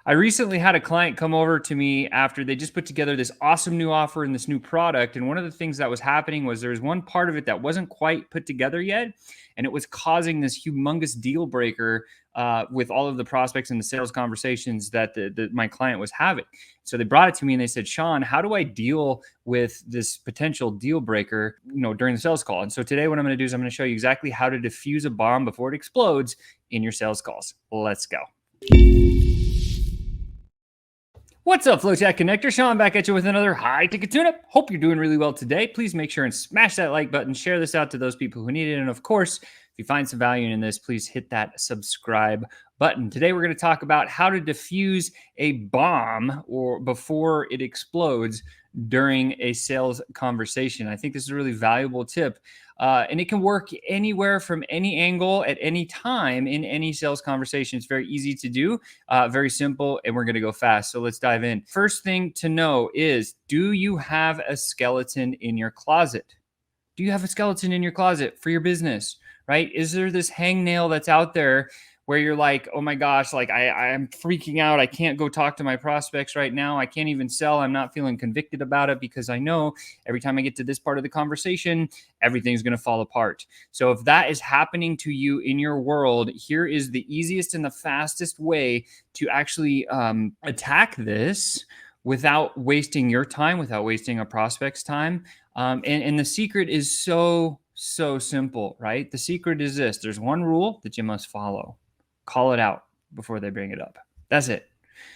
I recently had a client come over to me after they just put together this awesome new offer and this new product. And one of the things that was happening was there was one part of it that wasn't quite put together yet. And it was causing this humongous deal breaker with all of the prospects and the sales conversations that my client was having. So they brought it to me and they said, Sean, how do I deal with this potential deal breaker, during the sales call? And so today what I'm going to do is I'm going to show you exactly how to defuse a bomb before it explodes in your sales calls. Let's go. What's up, FlowChat Connector? Sean back at you with another high-ticket tune-up. Hope you're doing really well today. Please make sure and smash that like button, share this out to those people who need it. And of course, if you find some value in this, please hit that subscribe button. Today, we're going to talk about how to defuse a bomb or before it explodes during a sales conversation. I think this is a really valuable tip. And it can work anywhere from any angle at any time in any sales conversation. It's very easy to do, very simple, and we're going to go fast. So let's dive in. First thing to know is, do you have a skeleton in your closet? Do you have a skeleton in your closet for your business, right? Is there this hangnail that's out there where you're like, oh my gosh, like I'm freaking out. I can't go talk to my prospects right now. I can't even sell. I'm not feeling convicted about it because I know every time I get to this part of the conversation, everything's going to fall apart. So if that is happening to you in your world, here is the easiest and the fastest way to actually attack this without wasting your time, without wasting a prospect's time. And the secret is so simple, right? The secret is this. There's one rule that you must follow. Call it out before they bring it up. That's it.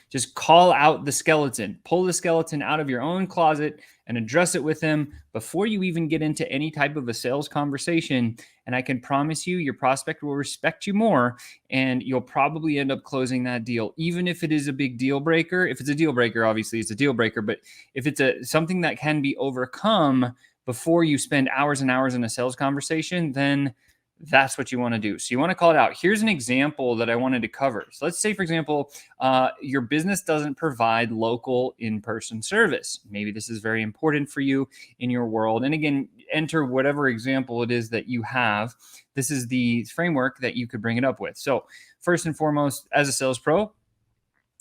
Just call out the skeleton. Pull the skeleton out of your own closet and address it with them before you even get into any type of a sales conversation. And I can promise you, your prospect will respect you more, and you'll probably end up closing that deal, even if it is a big deal breaker. If it's a deal breaker, obviously it's a deal breaker. But if it's something that can be overcome before you spend hours and hours in a sales conversation, then that's what you want to do. So you want to call it out. Here's an example that I wanted to cover. So let's say, for example, your business doesn't provide local in-person service. Maybe this is very important for you in your world. And again, enter whatever example it is that you have. This is the framework that you could bring it up with. So first and foremost, as a sales pro,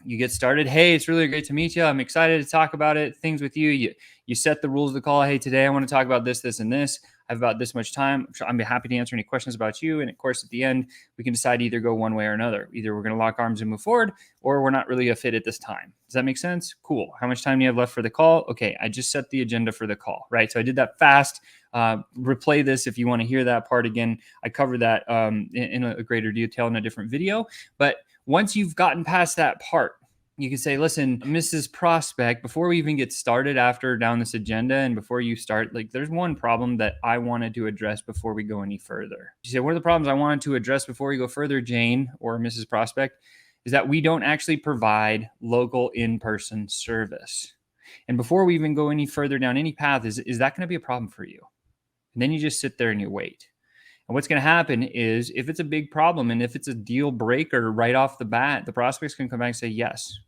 you get started. Hey, it's really great to meet you. I'm excited to talk about things with you. You set the rules of the call. Hey, today I want to talk about this, this, and this. I have about this much time. I'm happy to answer any questions about you. And of course, at the end, we can decide to either go one way or another. Either we're going to lock arms and move forward, or we're not really a fit at this time. Does that make sense? Cool. How much time do you have left for the call? Okay, I just set the agenda for the call, right? So I did that fast. Replay this if you want to hear that part again. I covered that in a greater detail in a different video. But once you've gotten past that part, you can say, listen, Mrs. Prospect, before we even get started down this agenda and before you start, there's one problem that I wanted to address before we go any further. You say, one of the problems I wanted to address before we go further, Jane or Mrs. Prospect, is that we don't actually provide local in-person service. And before we even go any further down any path, is that going to be a problem for you? And then you just sit there and you wait. And what's going to happen is, if it's a big problem and if it's a deal breaker right off the bat, the prospect's going to come back and say yes.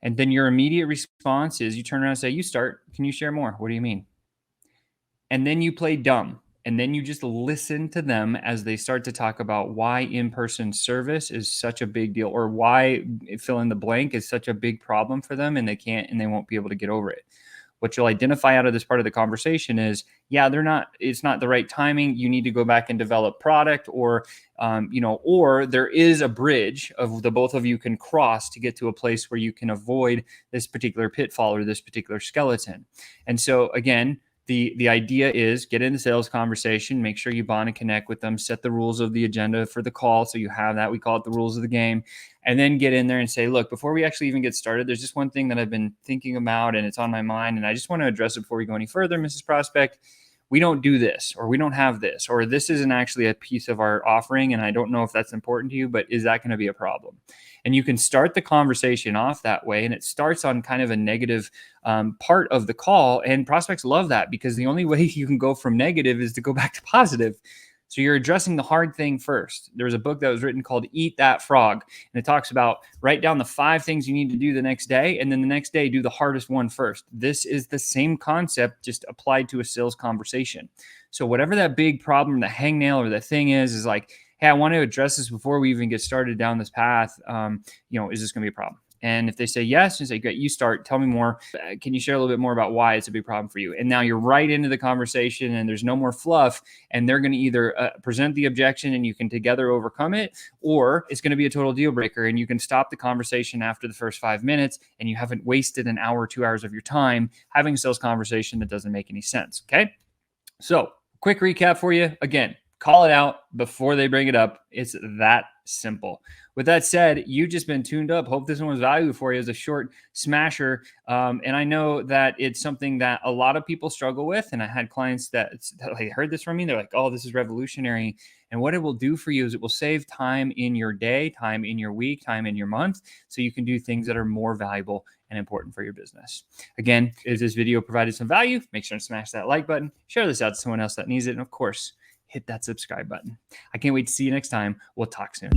And then your immediate response is you turn around and say, you start. Can you share more? What do you mean? And then you play dumb. And then you just listen to them as they start to talk about why in-person service is such a big deal, or why fill in the blank is such a big problem for them, and they won't be able to get over it. What you'll identify out of this part of the conversation is, it's not the right timing. You need to go back and develop product, or there is a bridge of the both of you can cross to get to a place where you can avoid this particular pitfall or this particular skeleton. And so again, the idea is, get in the sales conversation, make sure you bond and connect with them, set the rules of the agenda for the call. So you have that. We call it the rules of the game. And then get in there and say, look, before we actually even get started, there's just one thing that I've been thinking about and it's on my mind, and I just want to address it before we go any further, Mrs. Prospect. We don't do this, or we don't have this, or this isn't actually a piece of our offering, and I don't know if that's important to you, but is that going to be a problem? And you can start the conversation off that way, and it starts on kind of a negative part of the call, and prospects love that, because the only way you can go from negative is to go back to positive. So you're addressing the hard thing first. There was a book that was written called Eat That Frog. And it talks about, write down the 5 things you need to do the next day. And then the next day, do the hardest one first. This is the same concept, just applied to a sales conversation. So whatever that big problem, the hangnail or the thing is like, hey, I want to address this before we even get started down this path. Is this going to be a problem? And if they say yes, you say, great, you start, tell me more. Can you share a little bit more about why it's a big problem for you? And now you're right into the conversation and there's no more fluff. And they're going to either present the objection and you can together overcome it, or it's going to be a total deal breaker and you can stop the conversation after the first 5 minutes and you haven't wasted an hour, 2 hours of your time having a sales conversation that doesn't make any sense. Okay. So quick recap for you. Again, call it out before they bring it up. It's that simple. With that said, you've just been tuned up. Hope this one was valuable for you as a short smasher. And I know that it's something that a lot of people struggle with. And I had clients that like heard this from me. They're like, oh, this is revolutionary. And what it will do for you is it will save time in your day, time in your week, time in your month. So you can do things that are more valuable and important for your business. Again, if this video provided some value, make sure to smash that like button, share this out to someone else that needs it. And of course, hit that subscribe button. I can't wait to see you next time. We'll talk soon.